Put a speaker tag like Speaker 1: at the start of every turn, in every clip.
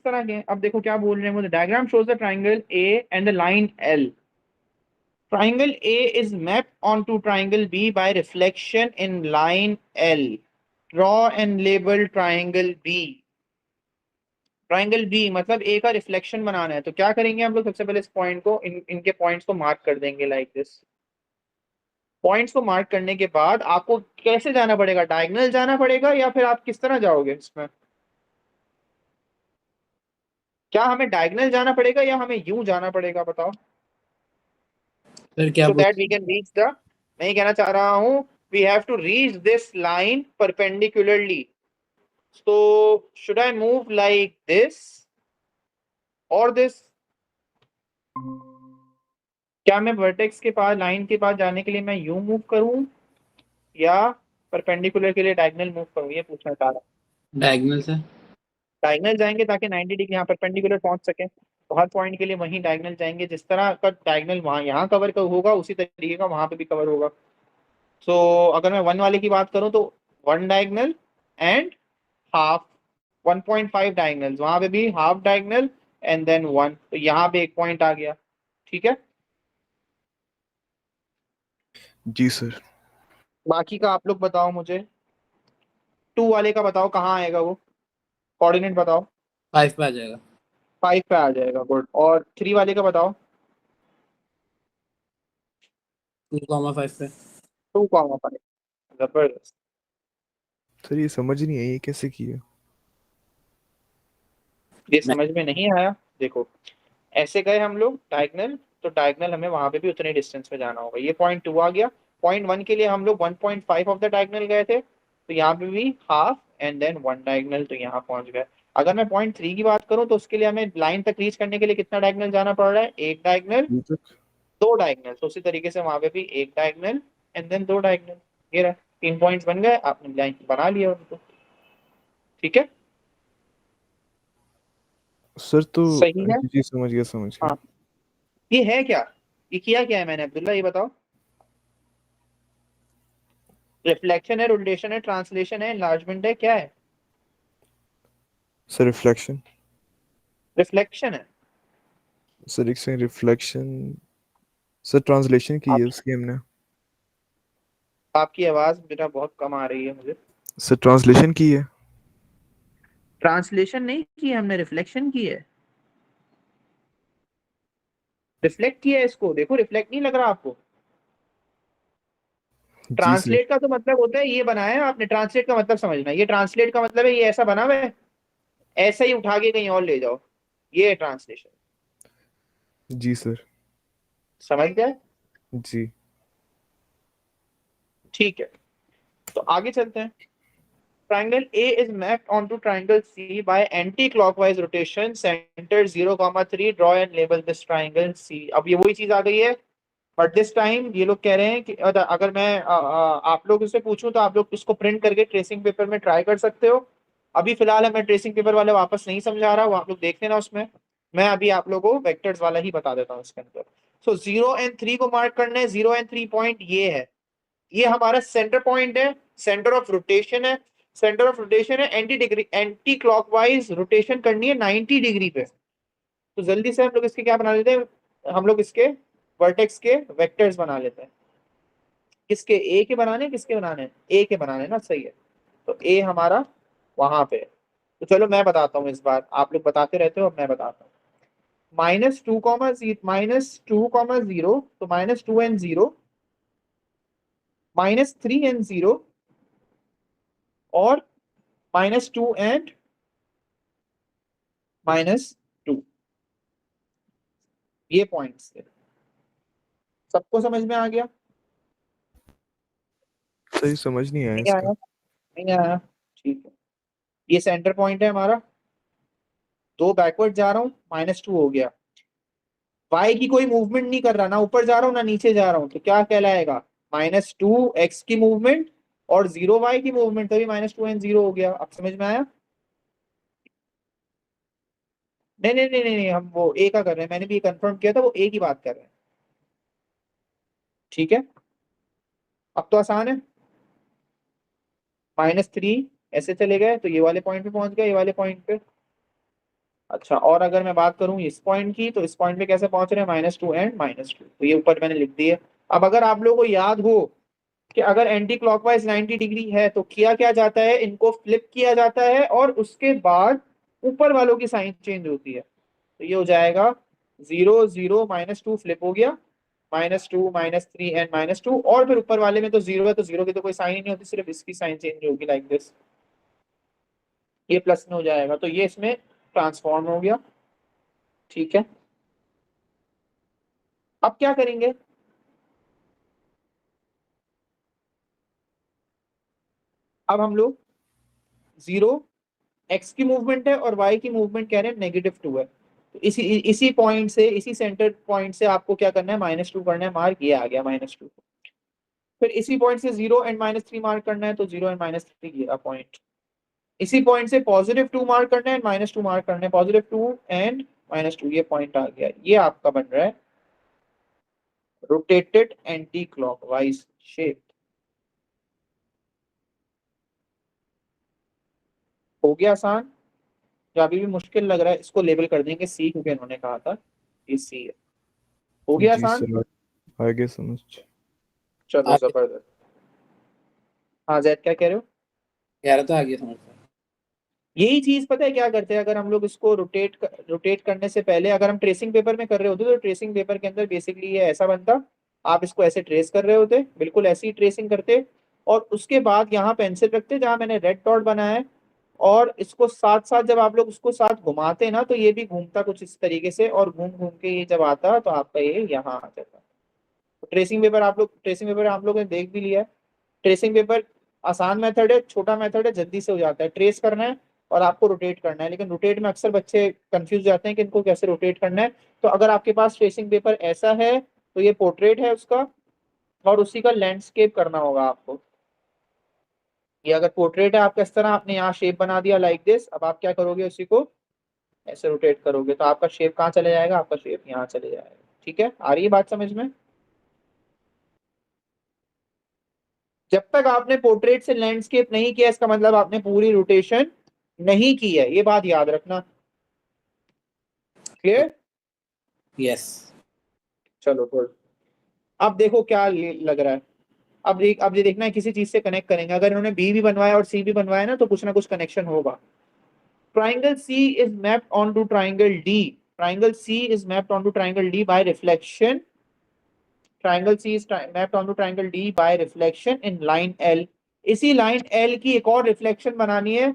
Speaker 1: तरह के हैं। अब देखो क्या बोल रहे हैं मुझे, diagram shows the triangle A and the line L. Triangle A is mapped onto triangle B by reflection in line L. Draw and label triangle B. Triangle B मतलब ए का रिफ्लेक्शन बनाना है, तो क्या करेंगे हम लोग, सबसे पहले इस पॉइंट को, इनके पॉइंट्स को मार्क कर देंगे लाइक दिस। पॉइंट्स को मार्क करने के बाद आपको कैसे जाना पड़ेगा, डायगोनल जाना पड़ेगा या फिर आप किस तरह जाओगे इसमें? क्या हमें डायगोनल जाना पड़ेगा या हमें यूं जाना पड़ेगा, बताओ।
Speaker 2: सर क्या
Speaker 1: सो
Speaker 2: बोल
Speaker 1: that we can reach the, मैं ये कहना चाह रहा हूं, we have to reach this line perpendicularly. So should I move like this or this? क्या मैं वर्टेक्स के पास, लाइन के पास जाने के लिए मैं यूं मूव करूं या परपेंडिकुलर के लिए डायगोनल मूव करूं, ये पूछना चाह रहा हूं।
Speaker 2: Diagonal sir?
Speaker 1: डायगोनल जाएंगे ताकि 90 डिग्री यहाँ परपेंडिकुलर पहुंच सके, तो हर पॉइंट के लिए वहीं डायगोनल जाएंगे, जिस तरह का डायगोनल वहां यहाँ कवर होगा उसी तरीके का वहां पे भी कवर होगा। सो अगर मैं वन वाले की बात करूं तो one diagonal and half, 1.5 diagonals, वहां पे भी half diagonal and then one, तो यहाँ पे एक पॉइंट आ गया। ठीक है,
Speaker 3: जी सर।
Speaker 1: बाकी का आप लोग बताओ मुझे। टू वाले का बताओ कहाँ आएगा वो, कोऑर्डिनेट बताओ।
Speaker 2: 5 पे आ जाएगा।
Speaker 1: 5 पे आ जाएगा, गुड। और थ्री वाले का बताओ।
Speaker 2: 2,5 पे।
Speaker 1: 2,5, जबरदस्त।
Speaker 3: सर ये समझ नहीं आई ये कैसे किया।
Speaker 1: ये
Speaker 2: मैं
Speaker 1: समझ में नहीं आया, देखो ऐसे गए हम लोग डायगोनल, तो डायगोनल हमें वहां पे भी उतने डिस्टेंस पे जाना होगा, ये पॉइंट टू आ गया। पॉइंट वन के लिए हम लोग 1.5 ऑफ द डायगोनल गए थे, तो यहाँ पे भी half and then one diagonal, तो यहाँ पहुंच गए। अगर मैं पॉइंट थ्री की बात करूँ तो उसके लिए हमें लाइन तक रीच करने के लिए कितना डायगोनल जाना पड़ रहा है, एक डायगोनल,
Speaker 3: ये तक।
Speaker 1: दो डायगोनल, तो उसी तरीके से वहां पे भी एक डायगोनल एंड देन दो डायगोनल। ये रहा, 3 पॉइंट्स बन गए, आपने लाइन बना लिया उनको। ठीक है,
Speaker 3: सर तो
Speaker 1: सही है।
Speaker 3: जी जी, समझ गया समझ गया।
Speaker 1: हाँ, ये है क्या, ये किया क्या है मैंने अब्दुल्ला, ये बताओ। रिफ्लेक्शन है, रोटेशन है, ट्रांसलेशन है, एनलार्जमेंट है, क्या है?
Speaker 3: Sir reflection.
Speaker 1: रिफ्लेक्शन है।
Speaker 3: सर एक सेकंड, रिफ्लेक्शन। सर ट्रांसलेशन की
Speaker 1: आप,
Speaker 3: है उसकी हमने।
Speaker 1: आपकी आवाज बेटा बहुत कम आ रही है मुझे।
Speaker 3: सर ट्रांसलेशन की है।
Speaker 1: ट्रांसलेशन नहीं की है हमने, रिफ्लेक्शन की है। रिफ्लेक्ट किया है इसको, देखो रिफ्लेक्ट नहीं लग रहा आपको?
Speaker 3: जी सर।
Speaker 1: ट्रांसलेट का तो मतलब होता है ये बनाया है आपने, ट्रांसलेट का मतलब समझना, ये ट्रांसलेट का मतलब है ये ऐसा बना हुआ है, ऐसा ही उठा के कहीं और ले जाओ, ये है ट्रांसलेशन।
Speaker 3: जी सर।
Speaker 1: समझ गए?
Speaker 3: जी।
Speaker 1: ठीक है, तो आगे चलते हैं। Triangle A is mapped onto triangle C by anti-clockwise rotation. Center 0,3. Draw and label this triangle C. अब ये वही चीज आ गई है, बट दिस टाइम ये लोग कह रहे हैं कि अगर मैं आप लोग इससे पूछूं तो आप लोग इसको प्रिंट करके ट्रेसिंग पेपर में ट्राई कर सकते हो। अभी फिलहाल है, मैं ट्रेसिंग पेपर वाले वापस नहीं समझा रहा, वो आप लोग देख लेना उसमें। मैं अभी आप लोगों को वेक्टर्स वाला ही बता देता हूँ इसके अंदर। सो 0 और 3 को मार्क करना है, 0 और 3 पॉइंट ये है, ये हमारा सेंटर पॉइंट है, सेंटर ऑफ रोटेशन है। सेंटर ऑफ रोटेशन है, anti degree, anti clockwise rotation करनी है 90 डिग्री पे। तो जल्दी से हम लोग इसके क्या बना लेते हैं, हम लोग इसके वर्टेक्स के वेक्टर्स बना लेते हैं। किसके, ए के बनाने, किसके बनाने, ए के बनाने ना, सही है। तो ए हमारा वहां पे है। तो चलो मैं बताता हूँ इस बार, आप लोग बताते रहते हो, अब मैं बताता हूँ। -2, 0, तो -2 and 0, -3 and 0, और -2 and -2, ये पॉइंट्स थे। सबको समझ में आ गया?
Speaker 3: सर ये समझ नहीं आया
Speaker 1: नहीं
Speaker 3: इसका।
Speaker 1: आया? नहीं आया, ठीक है। ये सेंटर पॉइंट है हमारा, दो बैकवर्ड जा रहा हूँ, -2 हो गया। वाई की कोई मूवमेंट नहीं कर रहा, ना ऊपर जा रहा हूँ ना नीचे जा रहा हूँ, तो क्या कहलाएगा, -2 x की मूवमेंट और 0 y की मूवमेंट, तभी -2 and 0 हो गया। अब समझ में आया? नहीं नहीं नहीं नहीं नहीं, हम वो ए का कर रहे हैं, मैंने भी कंफर्म किया था, वो ए की बात कर रहे हैं। ठीक है, अब तो आसान है। -3 ऐसे चले गए तो ये वाले पॉइंट पे पहुंच गए, ये वाले पॉइंट पे। अच्छा, और अगर मैं बात करूं इस पॉइंट की, तो इस पॉइंट पे कैसे पहुंच रहे हैं, -2 एंड -2, तो ये ऊपर मैंने लिख दिए। अब अगर आप लोगों को याद हो कि अगर एंटी क्लॉकवाइज 90 डिग्री है तो किया क्या जाता है, इनको फ्लिप किया जाता है और उसके बाद ऊपर वालों की साइन चेंज होती है। तो ये हो जाएगा 0 0 -2 फ्लिप हो गया, -2 -3 एंड -2, और फिर ऊपर वाले में तो 0 है तो 0 की तो कोई साइन ही नहीं होती, सिर्फ इसकी साइन चेंज होगी लाइक दिस, ये प्लस में हो जाएगा। तो ये इसमें ट्रांसफॉर्म हो गया। ठीक है, अब क्या करेंगे, अब हम लोग 0 एक्स की मूवमेंट है और वाई की मूवमेंट कह रहे हैं -2 है, तो इसी इसी पॉइंट से, इसी सेंटर पॉइंट से आपको क्या करना है, -2 करना है, मार्क ये आ गया -2। फिर इसी पॉइंट से 0 एंड -3 मार्क करना है, तो 0 एंड -3 ये पॉइंट। इसी पॉइंट से +2 मार्क करना है, -2 मार्क करना है, +2 एंड -2 ये पॉइंट आ गया। ये आपका बन रहा है रोटेटेड एंटी क्लॉकवाइज शेप। हो गया आसान, जो अभी भी मुश्किल लग रहा है इसको लेबल कर देंगे सी, क्योंकि इन्होंने कहा था ये सी है। हो गया
Speaker 3: जी
Speaker 1: आसान,
Speaker 3: सर, आ गया समझ।
Speaker 1: चलो
Speaker 2: आगे
Speaker 1: जबरदस्त। हाँ जैद क्या कह रहे हो।
Speaker 2: कह रहा था, आगे समझ में।
Speaker 1: यही चीज पता है क्या करते हैं, अगर हम लोग इसको रोटेट करने से पहले अगर हम ट्रेसिंग पेपर में कर रहे होते तो ट्रेसिंग पेपर के अंदर बेसिकली ये ऐसा बनता, आप इसको ऐसे ट्रेस कर रहे होते, बिल्कुल ऐसी ही ट्रेसिंग करते, और उसके बाद यहाँ पेंसिल रखते जहां मैंने रेड डॉट बनाया है, और इसको साथ साथ जब आप लोग उसको साथ घुमाते ना, तो ये भी घूमता कुछ इस तरीके से, और घूम घूम के ये जब आता तो आपका ये यहाँ आ जाता। तो ट्रेसिंग पेपर आप लोगों ने देख भी लिया है। ट्रेसिंग पेपर आसान मेथड है, छोटा मेथड है, जल्दी से हो जाता है। ट्रेस करना है और आपको रोटेट करना है, लेकिन रोटेट में अक्सर बच्चे कंफ्यूज जाते हैं कि इनको कैसे रोटेट करना है। तो अगर आपके पास ट्रेसिंग पेपर ऐसा है तो ये पोर्ट्रेट है उसका, और उसी का लैंडस्केप करना होगा आपको। ये अगर पोर्ट्रेट है आपका, इस तरह आपने यहाँ शेप बना दिया लाइक दिस, अब आप क्या करोगे, उसी को ऐसे रोटेट करोगे तो आपका शेप कहाँ चले जाएगा, आपका शेप यहाँ चले जाएगा। ठीक है, आ रही है बात समझ में। जब तक आपने पोर्ट्रेट से लैंडस्केप नहीं किया, इसका मतलब आपने पूरी रोटेशन नहीं की है, ये बात याद रखना। क्लियर।
Speaker 2: यस।
Speaker 1: चलो गुड। अब देखो क्या लग रहा है, अब ये देखना है किसी चीज से कनेक्ट करेंगे। अगर इन्होंने बी भी बनवाया और सी भी बनवाया ना, तो कुछ ना कुछ कनेक्शन होगा। Triangle C is mapped on to triangle D, triangle C is mapped on to triangle D by reflection, triangle C is mapped on to triangle D by reflection in line L. इसी line L की एक और reflection बनानी है,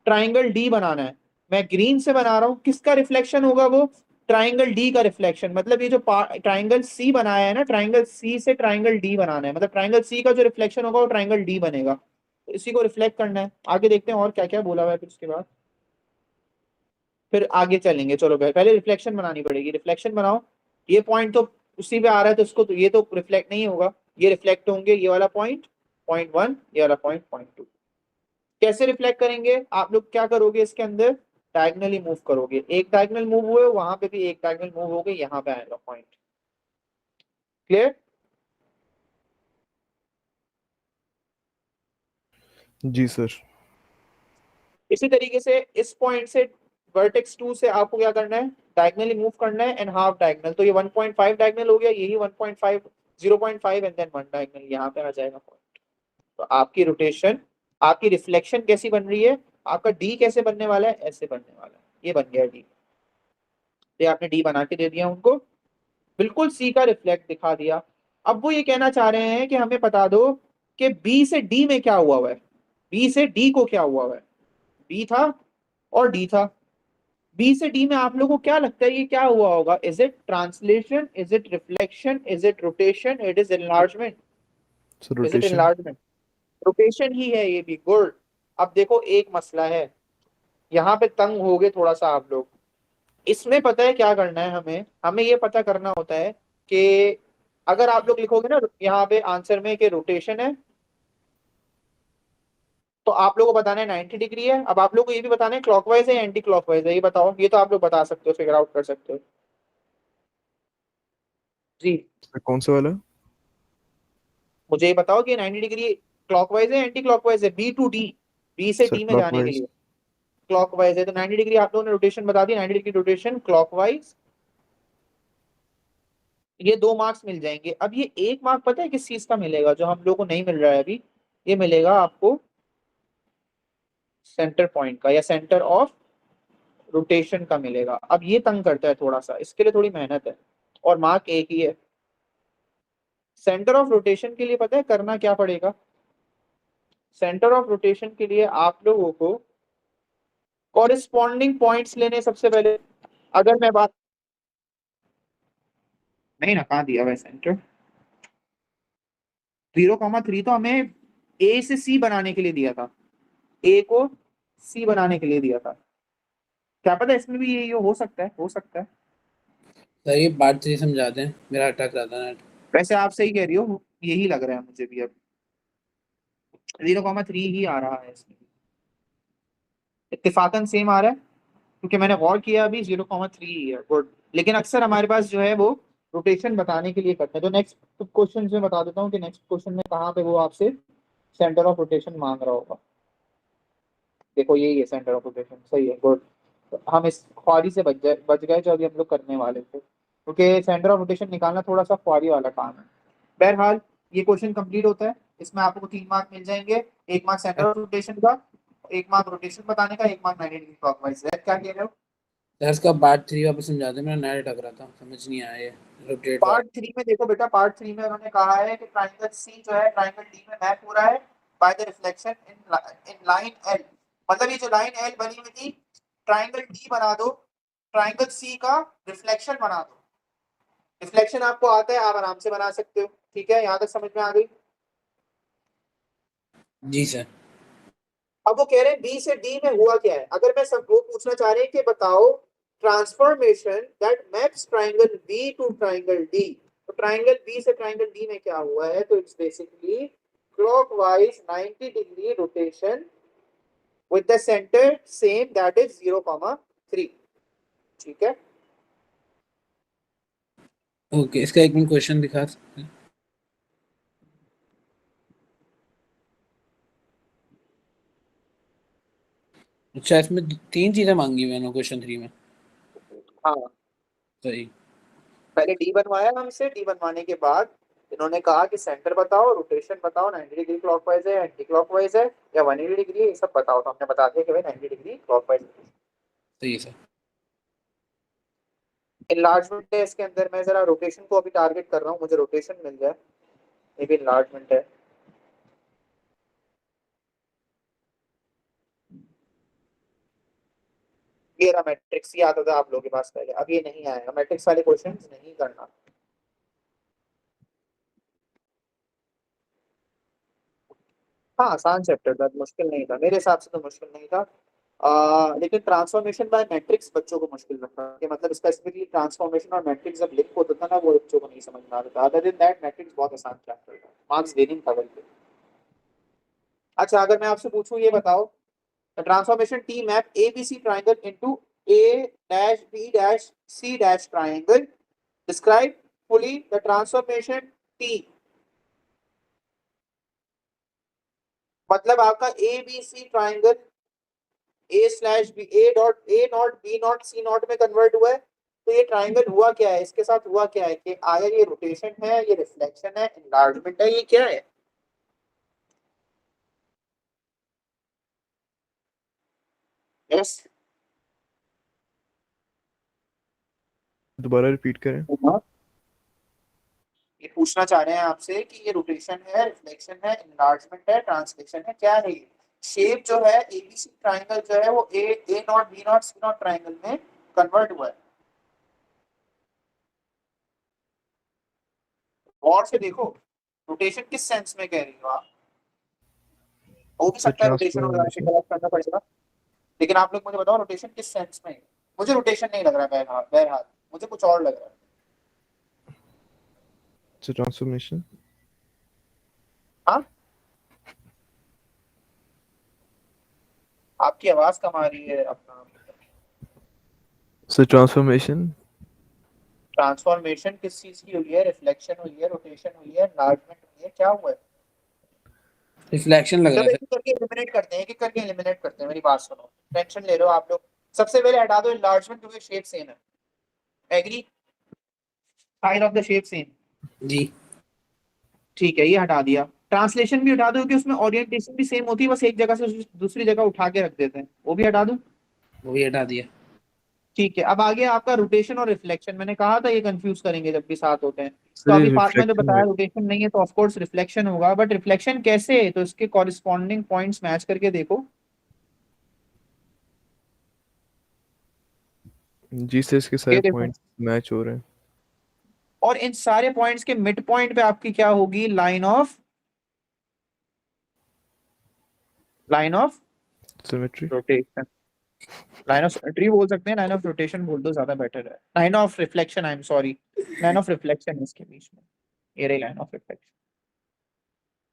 Speaker 1: triangle D बनाना है। मैं green से बना रहा हूं, किसका रिफ्लेक्शन होगा वो, ट्राइंगल डी का रिफ्लेक्शन। मतलब ये जो ट्राइंगल सी बनाया है ना, ट्राइंगल सी से ट्राइंगल डी बनाना है, मतलब ट्राइंगल सी का जो रिफ्लेक्शन होगा वो ट्राइंगल डी बनेगा, तो इसी को रिफ्लेक्ट करना है। आगे देखते हैं और क्या क्या बोला हुआ है, फिर उसके बाद फिर आगे चलेंगे। चलो पहले रिफ्लेक्शन बनानी पड़ेगी, रिफ्लेक्शन बनाओ। ये पॉइंट तो उसी पे आ रहा है, तो उसको तो ये तो रिफ्लेक्ट नहीं होगा, ये रिफ्लेक्ट होंगे ये वाला पॉइंट, पॉइंट 1, ये वाला पॉइंट 2। कैसे रिफ्लेक्ट करेंगे, आप लोग क्या करोगे, इसके अंदर डायगनली मूव करोगे, एक डायगनल मूव हुए वहां पे भी एक डायगनल मूव हो गई, यहाँ पे आएगा पॉइंट। क्लियर।
Speaker 3: जी सर।
Speaker 1: इसी तरीके से इस पॉइंट से वर्टेक्स 2 से आपको क्या करना है, डायगनली मूव करना है एंड हाफ डायगनल, तो ये 1.5 डायगनल हो गया, यही 1.5 0.5 एंड देन 1 डायगनल यहाँ पे आ जाएगा पॉइंट। तो आपकी रोटेशन, आपकी रिफ्लेक्शन कैसी बन रही है, आपका डी कैसे बनने वाला है, ऐसे बनने वाला है, ये बन गया डी। ये आपने डी बना के दे दिया उनको, बिल्कुल सी का रिफ्लेक्ट दिखा दिया। अब वो ये कहना चाह रहे हैं कि हमें बता दो कि बी से डी में क्या हुआ हुआ है, बी से डी को क्या हुआ हुआ है, बी था और डी था, बी से डी में आप लोगों को क्या लगता है ये क्या हुआ होगा, is it translation, is it reflection, is it rotation, it is enlargement,
Speaker 3: sir
Speaker 1: is it
Speaker 3: rotation.
Speaker 1: Enlargement, rotation ही है ये भी, गुड। अब देखो एक मसला है, यहाँ पे तंग हो गए थोड़ा सा आप लोग। इसमें पता है क्या करना है, हमें हमें ये पता करना होता है कि अगर आप लोग लिखोगे ना यहाँ पे आंसर में कि रोटेशन है, तो आप लोगों को बताना है 90 डिग्री है। अब आप लोग को ये भी बताना है क्लॉकवाइज है या एंटी क्लॉकवाइज है, ये बताओ, ये तो आप लोग बता सकते हो, फिगर आउट कर सकते हो जी।
Speaker 3: सर कौन सा वाला?
Speaker 1: मुझे ये बताओ कि 90 डिग्री क्लॉकवाइज है एंटी क्लॉकवाइज है, बी टू डी, बी से
Speaker 3: सर
Speaker 1: डी में जाने के
Speaker 3: क्लॉकवाइज।
Speaker 1: लिए। क्लॉकवाइज है, तो 90 डिग्री आप लोगों ने रोटेशन बता दी, 90 डिग्री रोटेशन क्लॉकवाइज, ये 2 मार्क्स मिल जाएंगे। अब ये 1 मार्क पता है किस चीज का मिलेगा जो हम लोग को नहीं मिल रहा है अभी, ये मिलेगा आपको सेंटर पॉइंट का या सेंटर ऑफ रोटेशन का मिलेगा। अब ये तंग करता है थोड़ा सा, इसके लिए थोड़ी मेहनत है, और मार्क एक ही है। सेंटर ऑफ रोटेशन के लिए पता है करना क्या पड़ेगा, सेंटर ऑफ रोटेशन के लिए आप लोगों को कॉरेस्पॉन्डिंग पॉइंट्स लेने सबसे पहले। अगर मैं बात नहीं ना, कहाँ दिया हुआ है सेंटर, 0,3 तो हमें ए से सी बनाने के लिए दिया था, ए को सी बनाने के लिए दिया था। क्या पता इसमें भी ये हो सकता है, हो सकता है।
Speaker 2: सर ये बात सही समझाते हैं, मेरा अटक रहा था नेट।
Speaker 1: वैसे आप सही कह रही हो, यही लग रहा है मुझे भी, अब 0,3 ही आ रहा है इसमें, इत्तेफाकन सेम आ रहा है, क्योंकि मैंने गौर किया अभी 0,3 ही है, गुड। लेकिन अक्सर हमारे पास जो है वो रोटेशन बताने के लिए करते हैं। तो नेक्स्ट क्वेश्चन में बता देता हूँ कि नेक्स्ट क्वेश्चन में कहाँ पे वो आपसे सेंटर ऑफ रोटेशन मांग रहा होगा। देखो यही है सेंटर ऑफ रोटेशन, सही है, गुड। तो हम इस ख्वारी से बच गए जो अभी हम लोग करने वाले थे, क्योंकि सेंटर ऑफ रोटेशन निकालना थोड़ा सा ख्वारी वाला काम है। बहरहाल ये क्वेश्चन कंप्लीट होता है, इसमें आपको 3 मार्क मिल जाएंगे, 1 मार्क सेंटर ऑफ रोटेशन का, 1 मार्क रोटेशन बताने का, 1 मार्क 90 डिग्री क्लॉकवाइज। क्या कह रहे हो?
Speaker 2: सर इसका पार्ट 3 वापस समझाते हैं, मेरा नेट अटक रहा था, समझ नहीं आया ये रोटेट वाला।
Speaker 1: पार्ट 3 में देखो बेटा, पार्ट 3 में उन्होंने कहा है कि ट्राइंगल सी जो है ट्राइंगल डी में मैप हो रहा है by the reflection in line L. मतलब ये जो लाइन एल बनी हुई थी, ट्राइंगल डी बना दो, ट्राइंगल सी का रिफ्लेक्शन बना दो। रिफ्लेक्शन आपको आता है, आप आराम से बना सकते हो, ठीक है, यहां तक समझ में आ गई?
Speaker 2: जी सर।
Speaker 1: अब वो कह रहे हैं बी से डी में हुआ क्या है। अगर मैं सब वो पूछना चाह रहे हैं कि बताओ transformation that maps triangle B to triangle D, तो ट्राइंगल बी से ट्राइंगल डी में क्या हुआ है, तो it's basically clockwise 90 degree rotation with the centre same that is 0,3, ठीक है।
Speaker 2: ओके, इसका एक मिनट क्वेश्चन दिखा सकते हैं? अच्छा, इसमें 3 चीजें मांगी मैंने क्वेश्चन 3 में।
Speaker 1: हाँ,
Speaker 2: सही।
Speaker 1: पहले डी बनवाया हमसे, डी बनवाने के बाद इन्होंने कहा कि सेंटर बताओ, रोटेशन बताओ, 90 डिग्री क्लॉकवाइज है, एंटी क्लॉकवाइज है या 180 डिग्री है, ये सब बताओ। तो हमने बता दिया कि भाई 90 डिग्री क्लॉकवाइज।
Speaker 2: सही है सर।
Speaker 1: इनलार्जमेंट है इसके अंदर, मैं जरा रोटेशन को अभी टारगेट कर रहा हूँ, मुझे रोटेशन मिल जाए, ये भी इनलार्जमेंट है। ये रहा मैट्रिक्स, ये आता था आप लोगों के पास पहले, अब ये नहीं आएगा, मैट्रिक्स वाले क्वेश्चन नहीं करना। हाँ आसान चैप्टर था, मुश्किल नहीं था, मेरे हिसाब से तो मुश्किल नहीं था। लेकिन ट्रांसफॉर्मेशन बाय मैट्रिक्स बच्चों को मुश्किल लगता है, कि मतलब स्पेसिफिकली ट्रांसफॉर्मेशन और मैट्रिक्स जब लिंक होता था ना, वो बच्चों को नहीं समझ में आता था। अदर देन दैट मैट्रिक्स बहुत आसान चैप्टर था, मार्क्स गेनिंग था वही पे। अच्छा अगर मैं आपसे पूछूं, ये बताओ transformation T map A B C triangle into A dash B dash C dash triangle, describe fully the transformation T. मतलब आपका A B C triangle A slash B, A not B not C not में convert हुआ है, तो ये triangle हुआ क्या है, इसके साथ हुआ क्या है, कि आया ये रोटेशन है, ये रिफ्लेक्शन है, एनलार्जमेंट है, ये क्या है? यस।
Speaker 3: दोबारा रिपीट करें।
Speaker 1: ये पूछना चाह रहे हैं आपसे कि ये रोटेशन है, रिफ्लेक्शन है, एनलार्जमेंट है, ट्रांसलेशन है, क्या है ये? शेप जो है एबीसी ट्राइंगल जो है वो A not B not C not triangle में कन्वर्ट हुआ है। और से देखो, रोटेशन किस सेंस में कह रही हो आप, हो भी
Speaker 3: सर
Speaker 1: सकता है रोटेशन हो,
Speaker 3: ट्रांसफॉर्मेशन।
Speaker 1: गलत करना पड़ेगा, लेकिन आप लोग मुझे बताओ रोटेशन किस सेंस में है? मुझे रोटेशन नहीं लग रहा है, बहरहाल बहरहाल मुझे कुछ और लग रहा है।
Speaker 3: Sir transformation.
Speaker 1: हाँ, आपकी आवाज कम आ रही है अपना।
Speaker 3: Sir transformation.
Speaker 1: ट्रांसफॉर्मेशन किस चीज की हुई है? रिफ्लेक्शन हुई है, रोटेशन हुई है, एनलार्जमेंट हुई है, क्या हुआ है?
Speaker 2: रिफ्लेक्शन लग रहा
Speaker 1: चलो
Speaker 2: है
Speaker 1: एक एक करके एलिमिनेट करते हैं, एक एक करके एलिमिनेट करते हैं, मेरी बात सुनो, टेंशन ले लो आप लोग। सबसे पहले हटा दो इनलार्जमेंट, क्योंकि शेप सेम है। Agree? Side of the shape same.
Speaker 2: Sir जी।
Speaker 1: ठीक है, ये हटा दिया। ट्रांसलेशन भी हटा दो, क्योंकि उसमें ओरिएंटेशन भी सेम होती है, बस एक जगह से दूसरी जगह उठा के रख देते हैं, वो भी हटा दूं?
Speaker 2: वो भी हटा दिया।
Speaker 1: ठीक है, अब आगे आपका रोटेशन और रिफ्लेक्शन। मैंने कहा था ये कंफ्यूज करेंगे जब भी साथ होते हैं। तो
Speaker 3: सर ये
Speaker 1: अभी फातिमा ने
Speaker 3: रिफ्लेक्शन
Speaker 1: बताया
Speaker 3: है।
Speaker 1: रोटेशन नहीं है, तो ऑफ कोर्स रिफ्लेक्शन होगा, बट रिफ्लेक्शन कैसे है, तो इसके कॉरिस्पॉन्डिंग पॉइंट्स मैच करके देखो।
Speaker 3: जी से इसके सारे
Speaker 1: ये देखो,
Speaker 3: पॉइंट्स मैच हो रहे हैं।
Speaker 1: और इन सारे पॉइंट्स के मिड पॉइंट पे आपकी क्या होगी? Line of
Speaker 3: symmetry.
Speaker 1: Rotation. Line of symmetry बोल सकते हैं, लाइन ऑफ रोटेशन बोल दो, ज्यादा बेटर है। Line of reflection, I am sorry, line of reflection है इसके बीच में, ये रही लाइन ऑफ रिफ्लेक्शन।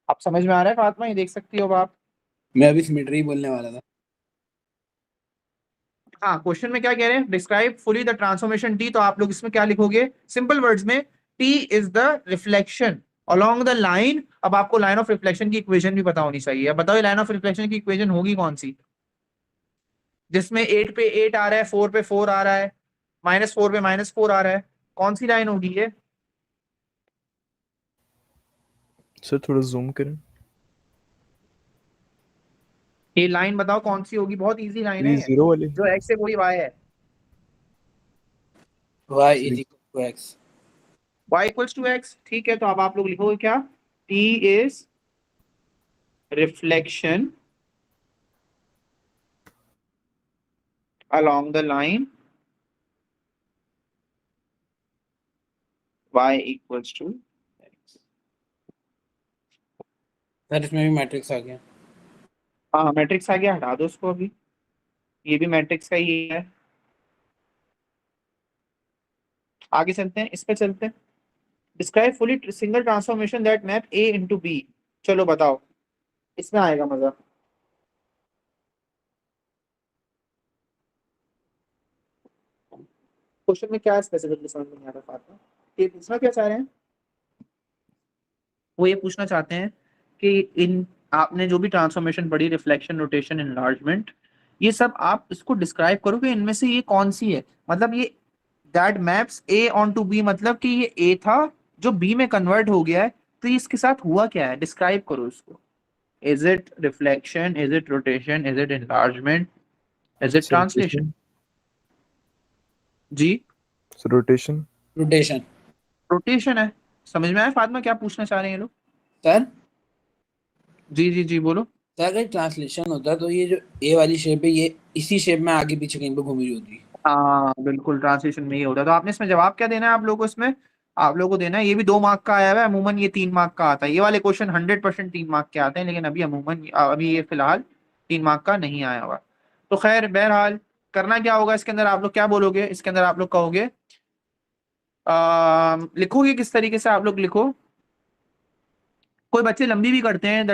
Speaker 1: आप समझ में आ रहा है फातिमा, ये देख सकती हो अब आप।
Speaker 2: मैं अभी सिमेट्री बोलने वाला था।
Speaker 1: हाँ, क्वेश्चन में क्या कह रहे हैं? Describe fully the transformation T, तो आप लोग इसमें क्या लिखोगे? सिंपल वर्ड्स में, T is the reflection along the line. अब आपको लाइन ऑफ रिफ्लेक्शन की इक्वेशन भी पता होनी चाहिए। अब बताओ लाइन ऑफ रिफ्लेक्शन की इक्वेशन होगी कौन सी, जिसमें 8 पे 8 आ रहा है, 4 पे 4 आ रहा है, -4 पे -4 आ रहा है? कौन सी लाइन होगी ये?
Speaker 3: सर थोड़ा जूम करें।
Speaker 1: ये लाइन बताओ कौन सी होगी, बहुत इजी लाइन
Speaker 3: ये
Speaker 1: है ये।
Speaker 3: जीरो वाली।
Speaker 1: जो एक्स है वही वाई है।
Speaker 2: y
Speaker 3: sir
Speaker 2: is equal to x।
Speaker 1: y equals to x, ठीक है, तो अब आप लोग लिखोगे क्या? t is reflection along the line y equals to x।
Speaker 2: Sir इसमें भी मैट्रिक्स आ गया।
Speaker 1: हाँ, मैट्रिक्स आ गया, हटा दो उसको अभी, ये भी मैट्रिक्स का ही है। आगे चलते हैं, इस पे चलते हैं। Describe fully single transformation that map a into b। चलो बताओ, इसमें आएगा मजा। क्वेश्चन में क्या स्पेसिफिकली समझ में नहीं आ रहा फातिमा, ये पूछना क्या चाह रहे हैं? वो ये पूछना चाहते हैं कि इन आपने जो भी ट्रांसफॉर्मेशन पढ़ी, रिफ्लेक्शन, रोटेशन, एनलार्जमेंट, ये सब आप इसको डिस्क्राइब करो कि इनमें से ये कौन सी है। मतलब ये that maps A on to B, मतलब कि ये ए था जो बी में कन्वर्ट हो गया है, तो इसके साथ हुआ क्या है, डिस्क्राइब करो इसको। Is it reflection, is it rotation, is it enlargement, is it
Speaker 3: sir
Speaker 1: translation?
Speaker 3: Rotation.
Speaker 1: जी,
Speaker 3: सर रोटेशन।
Speaker 2: रोटेशन।
Speaker 1: रोटेशन है। समझ में आया फातिमा क्या पूछना चाह रहे हैं ये लोग?
Speaker 2: सर
Speaker 1: जी जी जी, बोलो।
Speaker 2: सर अगर ट्रांसलेशन होता तो ये जो ए वाली शेप है ये इसी शेप में आगे पीछे कहीं पे घूमी होती।
Speaker 1: हाँ बिल्कुल, ट्रांसलेशन में ही होता है। तो आपने इसमें जवाब क्या देना है आप लोगों को? इसमें आप लोगों को देना है, ये भी 2 मार्क का आया हुआ है, अमूमन ये 3 मार्क का आता है। ये वाले क्वेश्चन 100% 3 मार्क के आते हैं, लेकिन अभी अमूमन अभी ये फिलहाल 3 मार्क का नहीं आया हुआ। तो खैर बहरहाल, करना क्या होगा इसके अंदर, आप लोग क्या बोलोगे इसके अंदर? आप लोग कहोगे, लिखोगे किस तरीके से? आप लोग लिखो, कोई बच्चे लंबी भी करते हैं।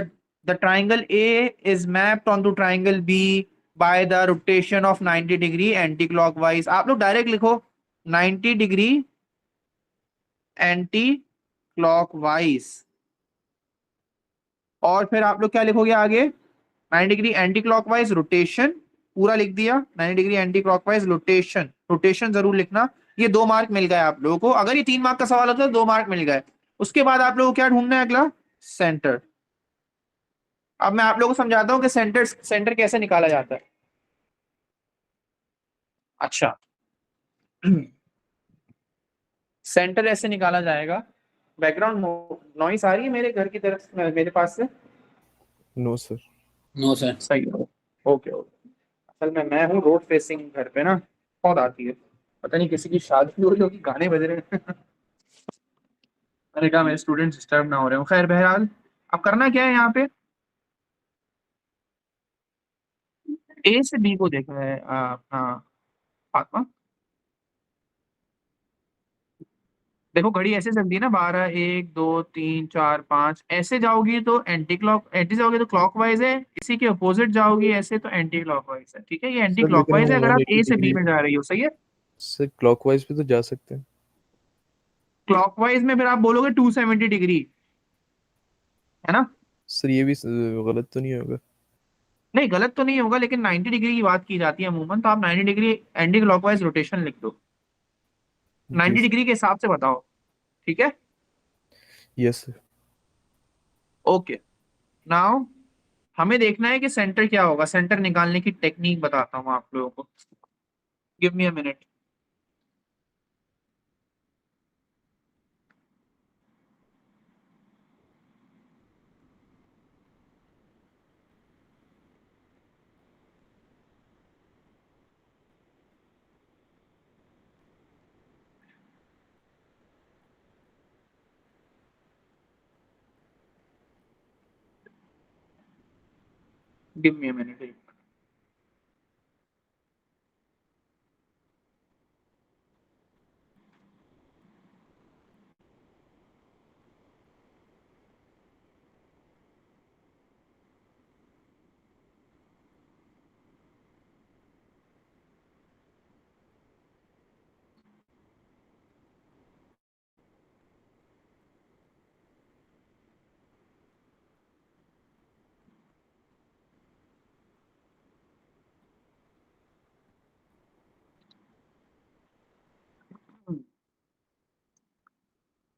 Speaker 1: The triangle A is mapped on to triangle B by the rotation of 90 degree anticlockwise. आप लोग डायरेक्ट लिखो 90 डिग्री एंटी क्लॉकवाइज, और फिर आप लोग क्या लिखोगे आगे? 90 डिग्री एंटी क्लॉकवाइज रोटेशन, पूरा लिख दिया। 90 degree anti clockwise rotation, rotation जरूर लिखना। ये 2 मार्क मिल गए आप लोगों को। अगर ये 3 मार्क का सवाल होता तो 2 मार्क मिल गए। उसके बाद आप लोगों को क्या ढूंढना है अगला? सेंटर। अब मैं आप लोगों को समझाता हूँ कि सेंटर सेंटर कैसे निकाला जाता है। अच्छा, सेंटर ऐसे निकाला जाएगा। बैकग्राउंड नॉइस आ रही है मेरे घर की तरफ से, मेरे पास से?
Speaker 3: No sir.
Speaker 2: No sir.
Speaker 1: सही है, ओके ओके। असल में मैं हूँ रोड फेसिंग, घर पे ना बहुत आती है, पता नहीं किसी की शादी हो रही होगी, गाने बज रहे हैं। मैंने कहा मेरे स्टूडेंट डिस्टर्ब ना हो रहे हो। खैर बहरहाल, अब करना क्या है यहाँ पे? ए से बी को देखना है। हाँ फातिमा, देखो घड़ी ऐसे चलती है ना, 12 1 2 3 4 5, ऐसे जाओगी तो एंटी जाओगे तो क्लॉकवाइज है, इसी के अपोजिट जाओगी ऐसे तो एंटी क्लॉकवाइज है। ठीक है, ये एंटी
Speaker 3: सर लेकिन
Speaker 1: क्लॉकवाइज
Speaker 3: वो
Speaker 1: है अगर आप
Speaker 3: 180
Speaker 1: ए से बी
Speaker 3: डिग्री।
Speaker 1: में जा रही हो, सही है।
Speaker 3: सर क्लॉकवाइज भी तो जा सकते हैं।
Speaker 1: क्लॉकवाइज में फिर आप बोलोगे 270 डिग्री, है ना?
Speaker 3: सर ये भी गलत तो नहीं होगा?
Speaker 1: नहीं गलत तो नहीं होगा, लेकिन 90 डिग्री की बात की जाती है अमूमन, तो आप 90 डिग्री एंटी क्लॉकवाइज रोटेशन लिख दो,
Speaker 3: जी
Speaker 1: 90
Speaker 3: सर।
Speaker 1: डिग्री के हिसाब से बताओ, ठीक है।
Speaker 3: Yes sir.
Speaker 1: ओके, नाउ हमें देखना है कि सेंटर क्या होगा। सेंटर निकालने की टेक्निक बताता हूँ आप लोगों को, give me a minute. Give me a minute.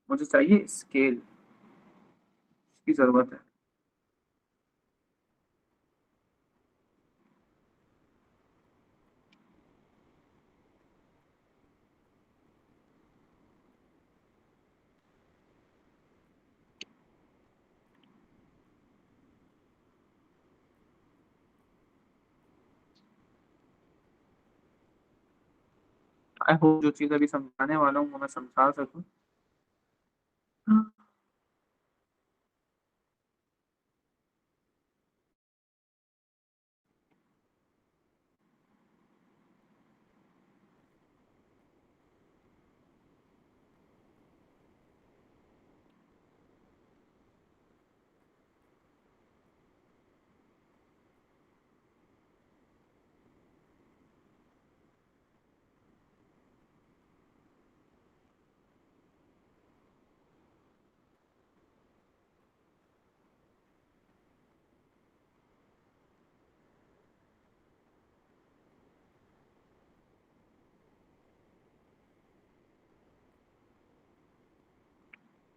Speaker 1: मुझे चाहिए स्केल की जरूरत है। आई होप जो चीज अभी समझाने वाला हूँ वो मैं समझा सकूं।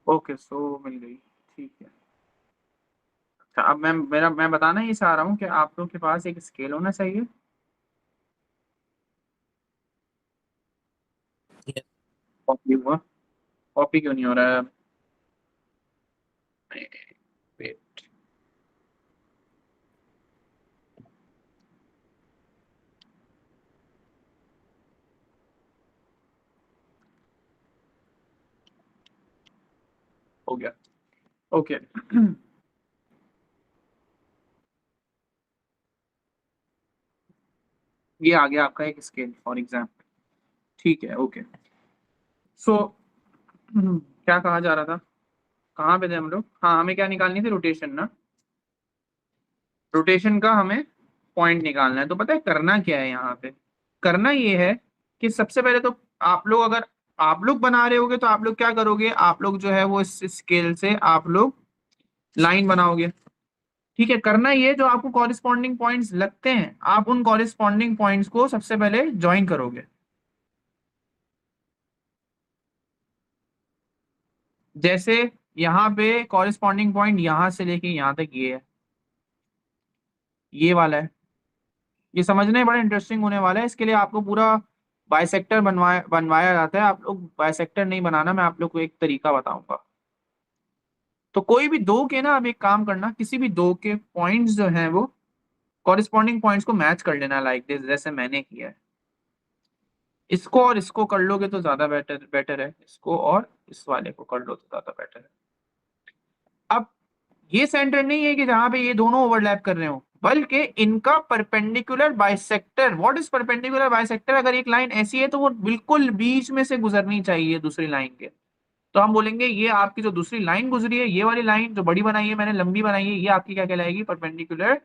Speaker 1: ओके, सो मिल गई, ठीक है। अच्छा, अब मैं बताना ये चाह रहा हूँ कि आप लोगों के पास एक स्केल होना चाहिए। कॉपी हुआ, कॉपी क्यों नहीं हो रहा है? वेट, हो गया। ओके ये आ गया आपका एक स्केल फॉर एग्जाम्पल, ठीक है। ओके, सो क्या कहा जा रहा था, कहाँ पे थे हम लोग? हाँ, हमें क्या निकालनी थी, रोटेशन ना। रोटेशन का हमें पॉइंट निकालना है। तो पता है करना क्या है यहाँ पे? करना ये है कि सबसे पहले तो आप लोग, अगर आप लोग बना रहे होगे तो आप लोग क्या करोगे, आप लोग जो है वो इस स्केल से आप लोग लाइन बनाओगे, ठीक है। करना ये, जो आपको कॉरिस्पॉन्डिंग पॉइंट्स लगते हैं आप उन कॉरिस्पॉन्डिंग पॉइंट्स को सबसे पहले ज्वाइन करोगे। जैसे यहाँ पे कॉरिस्पॉन्डिंग पॉइंट यहाँ से लेके यहाँ तक ये है, ये वाला है। ये समझने में बड़ा इंटरेस्टिंग होने वाला है। इसके लिए आपको पूरा बाइसेक्टर बनवाया जाता है। आप लोग बाइसेक्टर नहीं बनाना, मैं आप लोग को एक तरीका बताऊंगा। तो कोई भी दो के ना, आप एक काम करना, किसी भी दो के पॉइंट्स जो हैं वो कॉरिस्पॉन्डिंग पॉइंट्स को मैच कर लेना, लाइक दिस, जैसे मैंने किया है। इसको और इसको कर लोगे तो ज्यादा बेटर बेटर है, इसको और इस वाले को कर लो तो ज्यादा बेटर है। अब ये सेंटर नहीं है कि जहां पे ये दोनों ओवरलैप कर रहे हो, बल्कि इनका perpendicular bisector. What is perpendicular bisector? अगर एक लाइन ऐसी है तो वो बिल्कुल बीच में से गुजरनी चाहिए दूसरी लाइन के। तो हम बोलेंगे ये आपकी जो दूसरी लाइन गुजरी है, ये वाली लाइन जो बड़ी बनाई है मैंने, लंबी बनाई है, ये आपकी क्या कहलाएगी, परपेंडिकुलर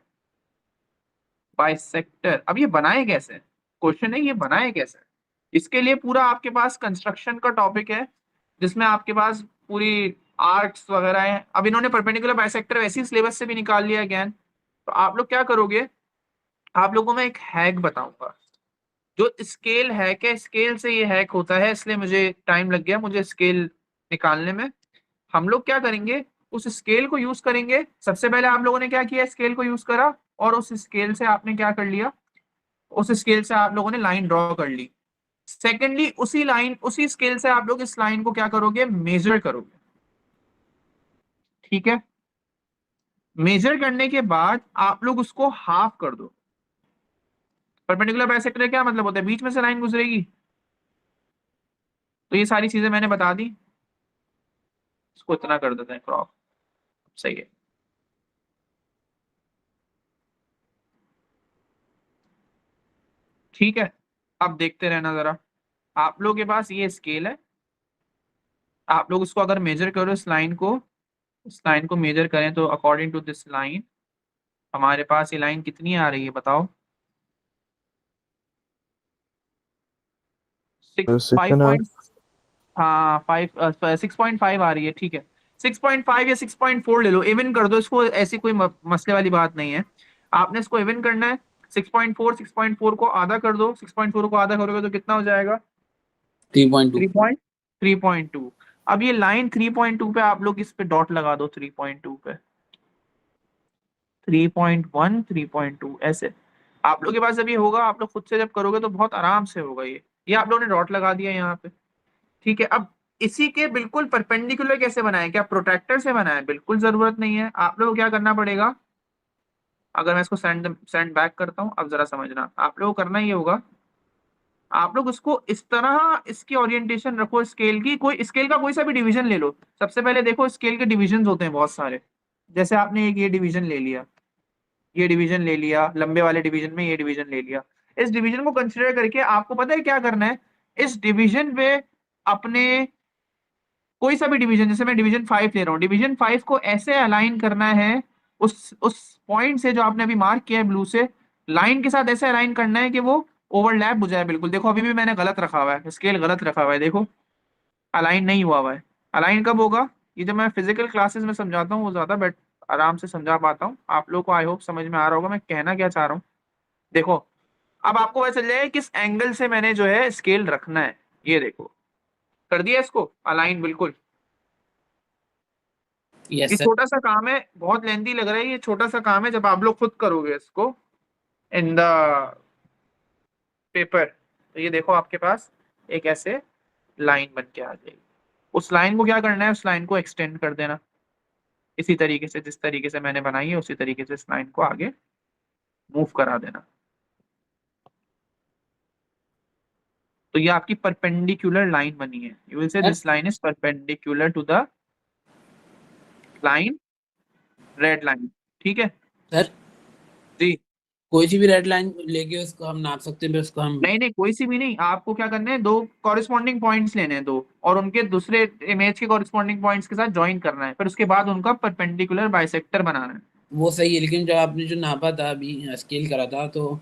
Speaker 1: बाइसेक्टर। अब ये बनाए कैसे, क्वेश्चन है, ये बनाए कैसे? इसके लिए पूरा आपके पास कंस्ट्रक्शन का टॉपिक है, जिसमें आपके पास पूरी आर्क्स वगैरह हैं। अब इन्होंने परपेंडिकुलर बाइसेक्टर वैसे ही सिलेबस से भी निकाल लिया अगेन। तो आप लोग क्या करोगे, आप लोगों को मैं एक हैक बताऊंगा। जो स्केल हैक है, स्केल से ये हैक होता है, इसलिए मुझे टाइम लग गया मुझे स्केल निकालने में। हम लोग क्या करेंगे, उस स्केल को यूज करेंगे। सबसे पहले आप लोगों ने क्या किया, स्केल को यूज करा और उस स्केल से आपने क्या कर लिया, उस स्केल से आप लोगों ने लाइन ड्रॉ कर ली। सेकेंडली उसी स्केल से आप लोग इस लाइन को क्या करोगे, मेजर करोगे। ठीक है, मेजर करने के बाद आप लोग उसको हाफ कर दो। परपेंडिकुलर बाइसेक्टर क्या मतलब होता है, बीच में से लाइन गुजरेगी। तो ये सारी चीजें मैंने बता दी, इसको इतना कर देते हैं क्रॉप, सही है। ठीक है, अब देखते रहना जरा। आप लोग के पास ये स्केल है, आप लोग उसको अगर मेजर करो, इस लाइन को मेजर करें तो अकॉर्डिंग टू दिस लाइन हमारे पास ये लाइन कितनी आ रही है बताओ,
Speaker 3: 6.5
Speaker 1: हाँ 6.5 आ रही है। ठीक है, 6.5 या 6.4 ले लो, इवन कर दो इसको, ऐसी कोई मसले वाली बात नहीं है। आपने इसको इवन करना है। 6.4 को आधा कर दो, 6.4 को आधा करोगे तो कितना हो जाएगा,
Speaker 2: 3.2।
Speaker 1: 3.2। अब ये लाइन 3.2 पे आप लोग इस पे डॉट लगा दो, 3.2 पे 3.1 3.2 ऐसे। आप लोग के पास जब ये होगा, आप लोग खुद से जब करोगे तो बहुत आराम से होगा ये आप लोगों ने डॉट लगा दिया यहाँ पे। ठीक है, अब इसी के बिल्कुल परपेंडिकुलर कैसे बनाए, क्या प्रोट्रैक्टर से बनाए, बिल्कुल जरूरत नहीं है। आप लोगों को क्या करना पड़ेगा, अगर मैं इसको सेंड बैक करता हूँ, अब जरा समझना, आप लोगों को करना ये होगा, आप लोग उसको इस तरह इसकी ओरिएंटेशन रखो, स्केल की, कोई स्केल का कोई सा भी डिवीजन ले लो। सबसे पहले देखो स्केल के डिविजन होते हैं बहुत सारे, जैसे आपने एक ये डिवीजन ले लिया, ये डिवीजन ले लिया, लंबे वाले डिवीजन में ये डिवीजन ले लिया। इस डिवीजन को कंसिडर करके आपको पता है क्या करना है, इस डिवीजन पे अपने कोई सा भी डिवीजन, जैसे मैं डिवीजन 5 ले रहा हूँ, डिवीजन 5 को ऐसे अलाइन करना है, उस पॉइंट से जो आपने अभी मार्क किया है ब्लू से, लाइन के साथ ऐसे अलाइन करना है कि वो ओवरलैप हो जाए बिल्कुल। देखो अभी भी मैंने गलत रखा हुआ है, स्केल गलत रखा हुआ है, देखो अलाइन नहीं हुआ हुआ है। अलाइन कब होगा, ये जब मैं फिजिकल क्लासेस में समझाता हूँ वो ज्यादा बेट आराम से समझा पाता हूँ। आप लोग को आई होप समझ में आ रहा होगा मैं कहना क्या चाह रहा हूँ। देखो अब आपको पता चल जाएगा किस एंगल से मैंने जो है स्केल रखना है। ये देखो कर दिया इसको अलाइन बिल्कुल। ये
Speaker 2: यस सर।
Speaker 1: छोटा सा काम है, बहुत लेंथी लग रहा है, ये छोटा सा काम है, जब आप लोग खुद करोगे इसको इन द पेपर तो ये देखो आपके पास एक ऐसे लाइन बन के आ जाएगी। उस लाइन को क्या करना है, उस लाइन को एक्सटेंड कर देना इसी तरीके से, जिस तरीके से मैंने बनाई है उसी तरीके से इस लाइन को आगे मूव करा देना। तो ये आपकी परपेंडिकुलर लाइन बनी है। You will say
Speaker 2: sir
Speaker 1: this line is perpendicular to the line, red line. ठीक है
Speaker 2: सर
Speaker 1: जी,
Speaker 2: कोई सी भी रेड लाइन लेके उसको हम नाप सकते हैं, फिर उसको हम।
Speaker 1: नहीं नहीं कोई सी भी नहीं, आपको क्या करना है, दो कॉरेस्पॉन्डिंग पॉइंट्स लेने हैं दो, और उनके दूसरे इमेज के कॉरेस्पॉन्डिंग पॉइंट्स के साथ ज्वाइन करना है, फिर उसके बाद उनका परपेंडिकुलर बाइसेक्टर बनाना है।
Speaker 2: वो सही है, लेकिन जब आपने जो नापा था अभी, स्केल करा था, तो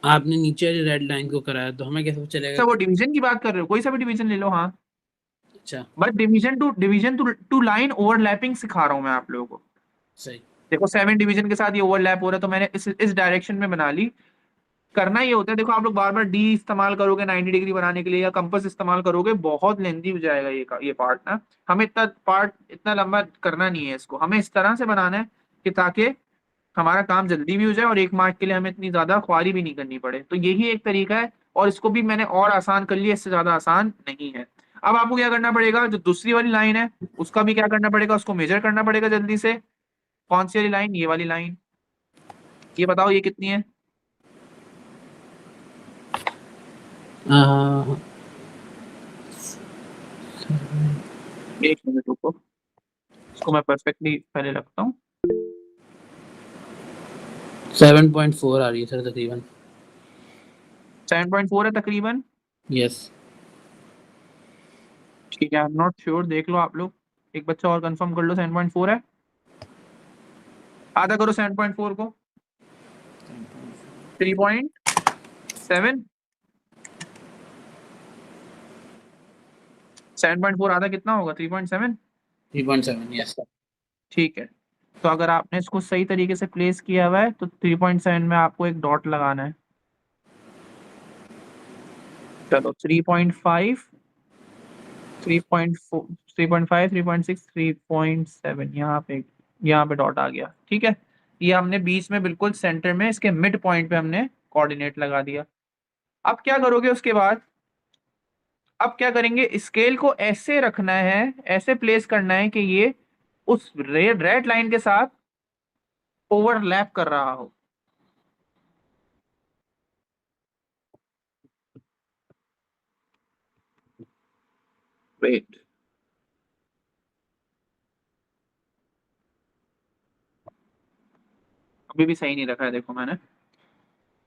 Speaker 2: आपने नीचे वाली रेड लाइन को कराया, तो हमें कैसे पता चलेगा
Speaker 1: अच्छा वो
Speaker 2: कि।
Speaker 1: डिवीजन की बात कर रहे हो, कोई सा भी डिवीजन ले लो हाँ,
Speaker 2: अच्छा।
Speaker 1: But division to line overlapping सिखा रहा हूँ मैं आप लोगों को।
Speaker 2: सही।
Speaker 1: देखो 7 डिवीजन के साथ ये ओवरलैप हो रहा है, तो मैंने इस डायरेक्शन में बना ली। करना ये होता है, देखो आप लोग बार बार डी इस्तेमाल करोगे 90 डिग्री बनाने के लिए या कंपास इस्तेमाल करोगे, बहुत लेंथी हो जाएगा ये पार्ट ना। हमें इतना लंबा करना नहीं है इसको, हमें इस तरह से बनाना है कि ताकि हमारा काम जल्दी भी हो जाए और 1 मार्क के लिए हमें इतनी ज्यादा ख्वारी भी नहीं करनी पड़े। तो यही एक तरीका है, और इसको भी मैंने और आसान कर लिया, इससे ज्यादा आसान नहीं है। अब आपको क्या करना पड़ेगा, जो दूसरी वाली लाइन है उसका भी क्या करना पड़ेगा, उसको मेजर करना पड़ेगा जल्दी से। कौन सी वाली लाइन, ये वाली लाइन, ये बताओ ये कितनी है।
Speaker 2: आ,
Speaker 1: 1 मिनट रुको, इसको मैं परफेक्टली पहले रखता हूँ।
Speaker 2: 7.4 आ रही है सर तकरीबन।
Speaker 1: 7.4 है तकरीबन।
Speaker 2: यस।
Speaker 1: ठीक है, आई एम नॉट श्योर, देख लो आप लोग, एक बच्चा और कंफर्म कर लो 7.4 है। आधा करो 7.4 को, 3.7। 7.4 आधा कितना होगा, 3.7।
Speaker 2: 3.7 यस सर।
Speaker 1: ठीक है, तो अगर आपने इसको सही तरीके से प्लेस किया हुआ है तो 3.7 में आपको एक डॉट लगाना है। चलो 3.5, 3.4, 3.5, 3.6, 3.7, यहाँ पे डॉट आ गया। ठीक है, ये हमने बीच में बिल्कुल सेंटर में इसके मिड पॉइंट पे हमने कोऑर्डिनेट लगा दिया। अब क्या करोगे उसके बाद, अब क्या करेंगे, स्केल को ऐसे रखना है, ऐसे प्लेस करना है कि ये उस रेड लाइन के साथ ओवरलैप कर रहा हो। वेट, अभी भी सही नहीं रखा है, देखो मैंने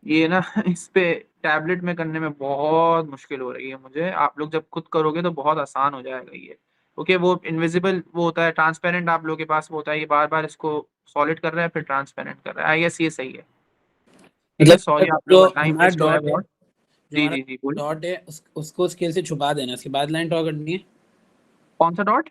Speaker 1: ये ना इस पे टैबलेट में करने में बहुत मुश्किल हो रही है मुझे। आप लोग जब खुद करोगे तो बहुत आसान हो जाएगा ये, क्योंकि वो इनविजिबल वो होता है, ट्रांसपेरेंट आप लोगों के पास वो होता है, ये बार बार इसको सॉलिड कर रहा है फिर ट्रांसपेरेंट कर रहा है। आई गेस ये सही है। ठीक है,
Speaker 2: मतलब
Speaker 1: सॉरी आप
Speaker 2: जो
Speaker 1: लोगों का टाइम
Speaker 2: हमारा
Speaker 1: वेस्ट हुआ है
Speaker 2: डॉट है,
Speaker 1: बहुत।
Speaker 2: जो
Speaker 1: जी
Speaker 2: हमारा
Speaker 1: जी जी बोलिए।
Speaker 2: डॉट है उसको स्केल से छुपा देना, उसके बाद लाइन ड्रॉ करनी है।
Speaker 1: कौन सा डॉट?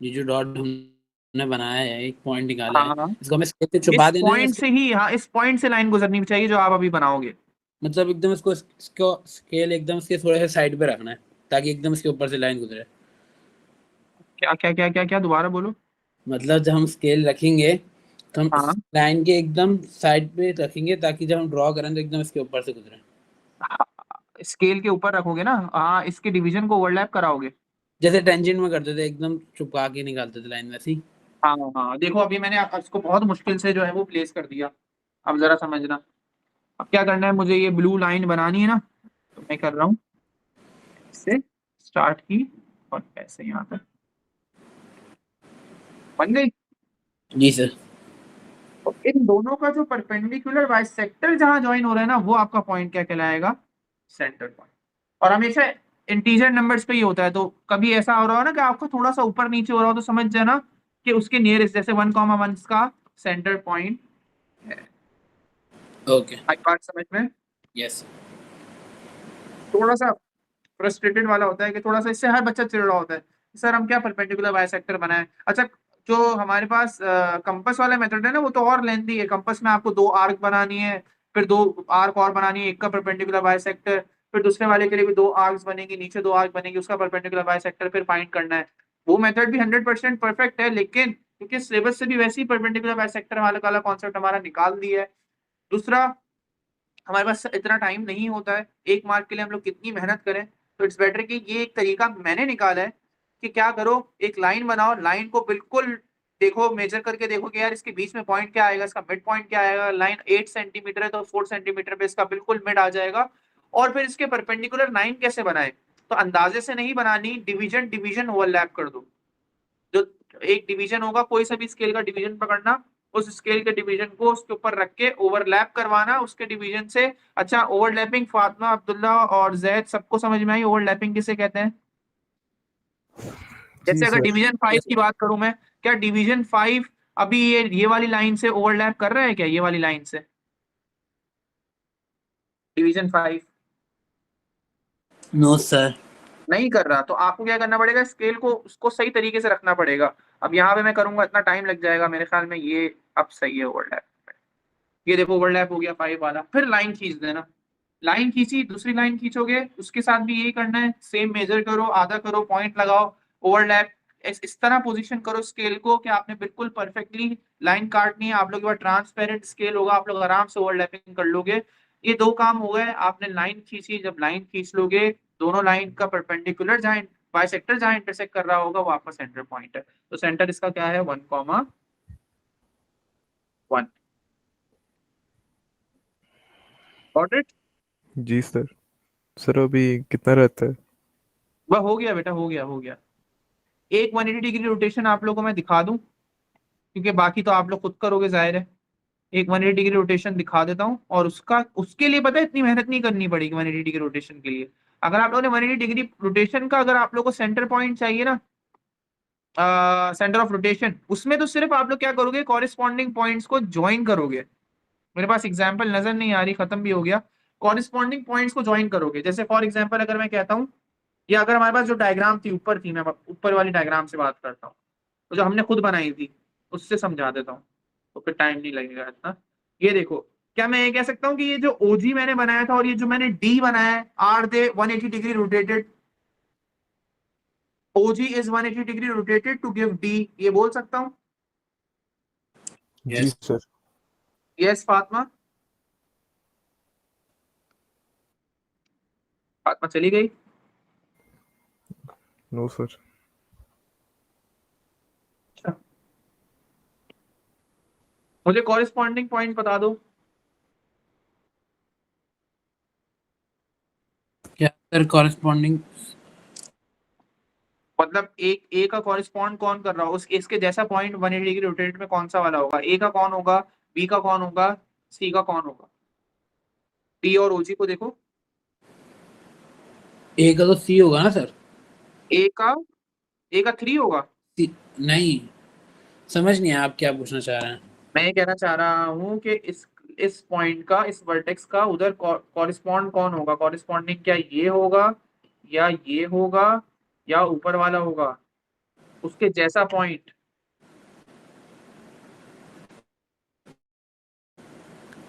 Speaker 2: ये जो डॉट हमने बनाया है, एक पॉइंट निकाला
Speaker 1: हाँ
Speaker 2: है,
Speaker 1: हाँ,
Speaker 2: इसको हमें स्केल से
Speaker 1: इस
Speaker 2: छुपा देना है या
Speaker 1: पॉइंट से ही, हाँ इस पॉइंट से लाइन गुजरनी चाहिए जो आप अभी बनाओगे।
Speaker 2: मतलब एकदम इसको स्केल एकदम इसके थोड़े से साइड पे रखना है ताकि एकदम इसके ऊपर से लाइन गुजरे।
Speaker 1: क्या क्या क्या क्या क्या, दोबारा बोलो।
Speaker 2: मतलब जब हम स्केल रखेंगे तो हम
Speaker 1: हाँ
Speaker 2: इस लाइन के एकदम साइड पे रखेंगे ताकि जब हम ड्रॉ करें तो एकदम इसके ऊपर से गुजरे।
Speaker 1: स्केल के ऊपर रखोगे ना, हाँ इसके डिवीजन को ओवरलैप कराओगे।
Speaker 2: जैसे टेंजेंट में करते थे, एकदम छुपा के निकालते थे लाइन, वैसे ही।
Speaker 1: हाँ हाँ, देखो अभी मैंने इसको बहुत मुश्किल से जो है वो प्लेस कर दिया। अब जरा समझना, अब क्या करना है, मुझे ये ब्लू लाइन बनानी है ना, तो मैं कर रहा हूँ, इससे स्टार्ट की और ऐसे यहाँ तक बन गई।
Speaker 2: जी सर।
Speaker 1: तो इन दोनों का जो परपेंडिकुलर बाइसेक्टर जहां ज्वाइन हो रहा है ना, वो आपका पॉइंट क्या कहलाएगा, सेंटर पॉइंट। और हमेशा इंटीजर नंबर्स पे ही होता है, तो कभी ऐसा हो रहा हो ना कि आपको थोड़ा सा ऊपर नीचे हो रहा हो तो समझ जाना कि उसके नियरेस्ट, जैसे 1,1 का सेंटर पॉइंट है।
Speaker 2: ओके।
Speaker 1: आई बात समझ में?
Speaker 2: यस।
Speaker 1: थोड़ा सा फ्रस्ट्रेटेड वाला होता है कि थोड़ा सा इससे हर बच्चा चिढ़ रहा होता है, सर हम क्या परपेंडिकुलर बाइसेक्टर बनाए। अच्छा, जो हमारे पास कंपास वाला मेथड है ना, वो तो और लेंथी है। कंपास में आपको 2 आर्क बनानी है, फिर 2 आर्क और बनानी है, एक का परपेंडिकुलर बाइसेक्टर, फिर दूसरे वाले के लिए भी 2 आर्क्स बनेगी, नीचे 2 आर्क बनेगी, उसका परपेंडिकुलर बाइसेक्टर फिर फाइंड करना है। वो मेथड भी 100% परफेक्ट है, लेकिन क्योंकि सिलेबस से भी वैसे ही परपेंडिकुलर बाइसेक्टर वाला कॉन्सेप्ट हमारा निकाल दिया है। दूसरा, हमारे पास इतना टाइम नहीं होता है, 1 मार्क के लिए हम लोग कितनी मेहनत करें, तो इट्स बेटर कि ये एक तरीका मैंने निकाला है कि क्या करो, एक लाइन बनाओ, लाइन को बिल्कुल देखो, मेजर करके देखो कि यार इसके बीच में पॉइंट क्या आएगा, इसका मिड पॉइंट क्या आएगा। लाइन 8 सेंटीमीटर है तो 4 सेंटीमीटर पे इसका बिल्कुल मिड आ जाएगा। और फिर इसके परपेंडिकुलर लाइन कैसे बनाए, तो अंदाजे से नहीं बनानी, डिवीजन डिवीजन ओवरलैप कर दो। जो एक डिवीजन होगा, कोई सा भी स्केल का डिवीजन पकड़ना, उस स्केल के डिवीजन को उसके ऊपर रख के ओवरलैप करवाना उसके डिवीजन से। अच्छा, ओवरलैपिंग फातिमा, अब्दुल्ला और जैद सबको समझ में आई ओवरलैपिंग किसे कहते हैं?
Speaker 3: जी
Speaker 1: जैसे अगर
Speaker 3: सर।
Speaker 1: डिवीजन 5 की बात करूं मैं, क्या डिवीजन 5 अभी ये वाली लाइन से ओवरलैप कर रहा है क्या, ये वाली लाइन से डिवीजन 5?
Speaker 2: No sir.
Speaker 1: नहीं कर रहा, तो आपको क्या करना पड़ेगा, स्केल को उसको सही तरीके से रखना पड़ेगा। अब यहाँ पे मैं करूंगा, इतना टाइम लग जाएगा मेरे ख्याल में, ये अब सही है ओवरलैप। ये देखो ओवरलैप हो गया 5 वाला, फिर लाइन खींच देना। लाइन खींची, दूसरी लाइन खींचोगे, उसके साथ भी यही करना है, सेम मेजर करो, आधा करो, पॉइंट लगाओ, ओवरलैप। इस तरह पोजीशन करो स्केल को कि आपने बिल्कुल परफेक्टली लाइन काटनी है। आप लोग के पास ट्रांसपेरेंट स्केल होगा, आप लोग आराम से ओवरलैपिंग कर लोगे। ये 2 काम हो गए, आपने लाइन खींची, जब लाइन खींच लोगे, दोनों लाइन का परपेंडिकुलर जहां बाइसेक्टर जहां इंटरसेक्ट कर रहा होगा वो आपका सेंटर पॉइंट है। तो सेंटर इसका क्या है, 1,1। Got it?
Speaker 3: जी सर। सर अभी कितना रहता है?
Speaker 1: वह हो गया बेटा, हो गया हो गया। एक 180 डिग्री रोटेशन आप लोगों को मैं दिखा दूं, क्योंकि बाकी तो आप लोग खुद करोगे जाहिर है। एक 180 डिग्री रोटेशन दिखा देता हूं, और उसका उसके लिए पता है इतनी मेहनत नहीं करनी पड़ेगी 180 डिग्री रोटेशन के लिए। अगर आप लोगों ने 180 डिग्री रोटेशन का, अगर आप लोग को सेंटर पॉइंट चाहिए ना, सेंटर ऑफ रोटेशन, उसमें तो सिर्फ आप लोग क्या करोगे, कॉरेस्पॉन्डिंग पॉइंट्स को ज्वाइन करोगे। मेरे पास एग्जाम्पल नजर नहीं आ रही, खत्म भी हो गया। कॉरेस्पॉन्डिंग पॉइंट्स को ज्वाइन करोगे, जैसे फॉर एग्जाम्पल अगर मैं कहता हूँ, या अगर हमारे पास जो डायग्राम थी ऊपर थी, मैं ऊपर वाली डायग्राम से बात करता हूँ, तो जो हमने खुद बनाई थी उससे समझा देता हूँ, तो फिर टाइम नहीं लगेगा इतना। ये देखो, क्या मैं ये कह सकता हूँ कि ये जो ओजी मैंने बनाया था और ये जो मैंने डी बनाया है, are they 180 degree rotated? OG is 180 degree rotated to give D, ये बोल सकता हूँ?
Speaker 3: जी
Speaker 2: Yes.
Speaker 3: Sir.
Speaker 1: Yes, Fatima? Fatima चली गई?
Speaker 3: No sir.
Speaker 1: अच्छा, मुझे कॉरेस्पॉन्डिंग पॉइंट बता दो।
Speaker 2: क्या सर कॉरेस्पॉन्डिंग?
Speaker 1: मतलब एक ए का कॉरेस्पॉन्ड कौन कर रहा हो, उस इसके जैसा पॉइंट 180 डिग्री रोटेट में कौन सा वाला होगा? ए का कौन होगा, बी का कौन होगा, सी का कौन होगा? डी और ओजी को देखो।
Speaker 2: ए का तो सी होगा ना सर?
Speaker 1: ए का 3 होगा।
Speaker 2: नहीं, समझ नहीं आया आप क्या पूछना चाह रहे हैं।
Speaker 1: मैं ये कहना चाह रहा हूँ कि इस पॉइंट का, इस वर्टेक्स का उधर कॉरेस्पॉन्ड कौन होगा? कॉरेस्पॉन्डिंग क्या ये होगा या ये होगा या ऊपर वाला होगा, उसके जैसा पॉइंट?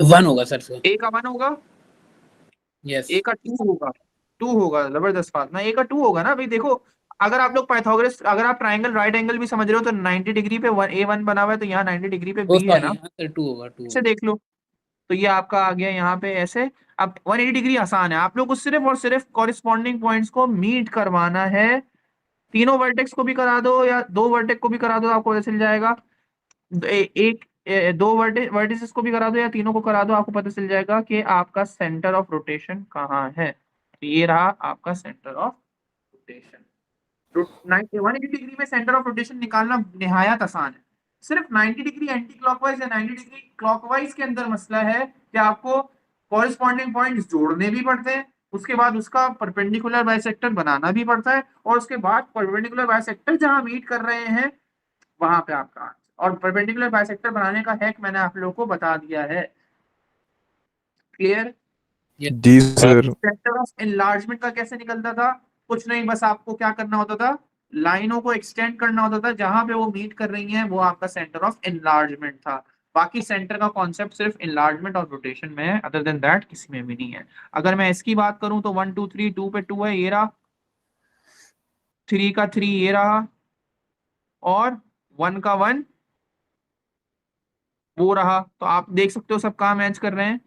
Speaker 2: 1 होगा सर इसका।
Speaker 1: ए का 1 होगा,
Speaker 2: यस।
Speaker 1: ए का 2 होगा। 2 होगा, जबरदस्त बात ना, ए का 2 होगा ना भाई। देखो, अगर आप लोग पाइथागोरस, अगर आप ट्राइंगल राइट एंगल भी समझ रहे हो तो 90 डिग्री पे A1 बना हुआ है, तो यहाँ 90 डिग्री पे
Speaker 2: ओ
Speaker 1: बी है
Speaker 2: सॉरी,
Speaker 1: ना,
Speaker 2: यहाँ सर 2 होगा, 2
Speaker 1: इसे
Speaker 2: होगा।
Speaker 1: देख लो। तो ये आपका आ गया यहाँ पे ऐसे। अब 180 डिग्री आसान है, आप लोग को सिर्फ और सिर्फ कॉरेस्पॉन्डिंग पॉइंट्स को मीट करवाना है। तीनों वर्टेक्स को भी करा दो या 2 वर्टेक्स को भी करा दो, आपको पता चल जाएगा। एक 2 वर्टिसेस को भी करा दो या तीनों को करा दो, आपको पता चल जाएगा कि आपका सेंटर ऑफ रोटेशन कहाँ है। तो ये रहा आपका सेंटर ऑफ रोटेशन। 180 डिग्री में सेंटर ऑफ रोटेशन निकालना निहायत आसान है। सिर्फ 90 डिग्री एंटी क्लॉकवाइज या 90 डिग्री क्लॉकवाइज के अंदर मसला है कि आपको कॉरेस्पॉन्डिंग पॉइंट्स जोड़ने भी पड़ते हैं, उसके बाद उसका परपेंडिकुलर बाइसेक्टर बनाना भी पड़ता है, और उसके बाद परपेंडिकुलर बाइसेक्टर जहां मीट कर रहे हैं वहां पे आपका आंसर। और परपेंडिकुलर बाइसेक्टर बनाने का हैक मैंने आप लोगों को बता दिया है। क्लियर?
Speaker 3: जी सर।
Speaker 1: सेंटर ऑफ एनलार्जमेंट का कैसे निकलता था? कुछ नहीं, बस आपको क्या करना होता था, लाइनों को एक्सटेंड करना होता था, जहां पे वो मीट कर रही हैं वो आपका सेंटर ऑफ एनलार्जमेंट था। बाकी सेंटर का कॉन्सेप्ट सिर्फ एनलार्जमेंट और रोटेशन में है, अदर देन दैट किसी में भी नहीं है। अगर मैं इसकी बात करूं तो 1 2 3, 2 पे 2 है, ये रहा। 3 का 3 ये रहा, और 1 का 1 वो रहा। तो आप देख सकते हो सब कहाँ मैच कर रहे हैं,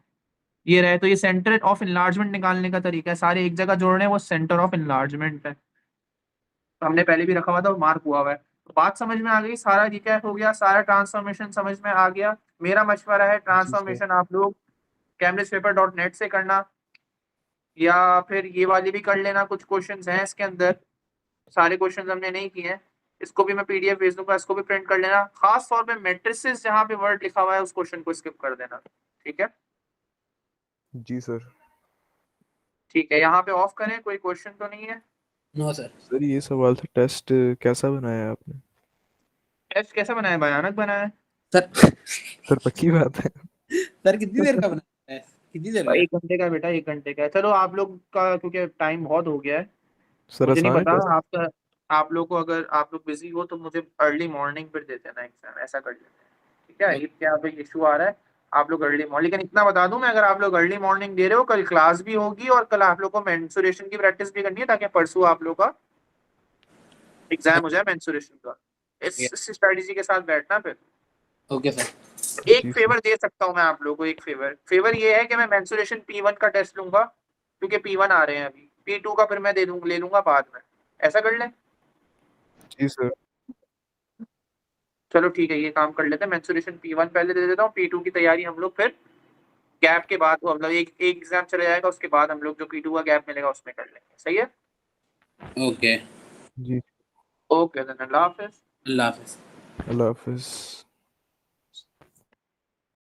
Speaker 1: ये रहे। तो ये सेंटर ऑफ एनलार्जमेंट निकालने का तरीका है, सारे एक जगह जोड़ रहे हैं, वो सेंटर ऑफ एनलार्जमेंट है। तो हमने पहले भी रखा हुआ था और मार्क हुआ हुआ है। तो बात समझ में आ गई, सारा रिकैप हो गया, सारा ट्रांसफॉर्मेशन समझ में आ गया। मेरा मशवरा है,
Speaker 3: जी सर।
Speaker 1: ट्रांसफॉर्मेशन आप लोग cambridgepaper.net से करना, या फिर ये वाली भी कर लेना। कुछ क्वेश्चंस हैं इसके अंदर, सारे क्वेश्चंस हमने नहीं किए हैं। इसको भी मैं PDF भेज दूंगा, इसको भी प्रिंट कर लेना। खास तौर पे मैट्रिसेस जहाँ पे वर्ड लिखा हुआ है उस क्वेश्चन को स्किप कर देना, ठीक है?
Speaker 3: जी सर।
Speaker 1: ठीक है, यहाँ पे ऑफ करें, कोई क्वेश्चन तो नहीं है?
Speaker 2: No sir.
Speaker 3: सर ये सवाल था, टेस्ट कैसा बनाया आपने?
Speaker 1: टेस्ट कैसा बनाया? भयानक बनाया।
Speaker 2: सर
Speaker 3: सर पक्की बात है?
Speaker 2: सर कितनी देर का बना है, कितनी देर का है?
Speaker 1: 1 घंटे का बेटा, 1 घंटे का है। चलो आप लोग का क्योंकि टाइम बहुत हो गया है,
Speaker 3: सर
Speaker 1: मुझे नहीं
Speaker 3: आसान है
Speaker 1: पता
Speaker 3: टेस्ट?
Speaker 1: आपका, आप लोग को अगर आप लोग बिजी हो तो मुझे अर्ली मॉर्निंग पर दे देना एग्जाम, ऐसा कर लेते हैं, ठीक है? ये क्या अभी इशू आ रहा है, आप लोग अर्ली मॉर्निंग, लेकिन इतना बता दूं मैं, अगर आप लोग अर्ली मॉर्निंग दे रहे हो, कल क्लास भी होगी और कल आप लोग को मेंसुरेशन की प्रैक्टिस भी करनी है, ताकि परसों आप लोग का एग्जाम हो जाए मेंसुरेशन का। इस स्ट्रेटजी के साथ बैठना फिर।
Speaker 2: Okay sir.
Speaker 1: एक
Speaker 3: जी सर।
Speaker 1: फेवर दे सकता हूँ मैं आप लोगों को, एक फेवर ये है कि मैं मेंसुरेशन P1 का टेस्ट लूंगा, क्योंकि P1 आ रहे हैं अभी, P2 का फिर मैं ले लूंगा बाद में, ऐसा कर लें?
Speaker 3: जी सर।
Speaker 1: चलो ठीक है, ये काम कर लेते हैं, मेंसुरेशन P1 पहले दे देता हूँ, P2 की तैयारी हम लोग फिर गैप के बाद, मतलब एक एग्जाम चला जाएगा उसके बाद हम लोग जो P2 का गैप मिलेगा उसमें कर लेंगे, सही है?
Speaker 2: ओके।
Speaker 3: जी।
Speaker 1: ओके, अल्लाह हाफिज।
Speaker 2: अल्लाह हाफिज।
Speaker 3: अल्लाह हाफिज।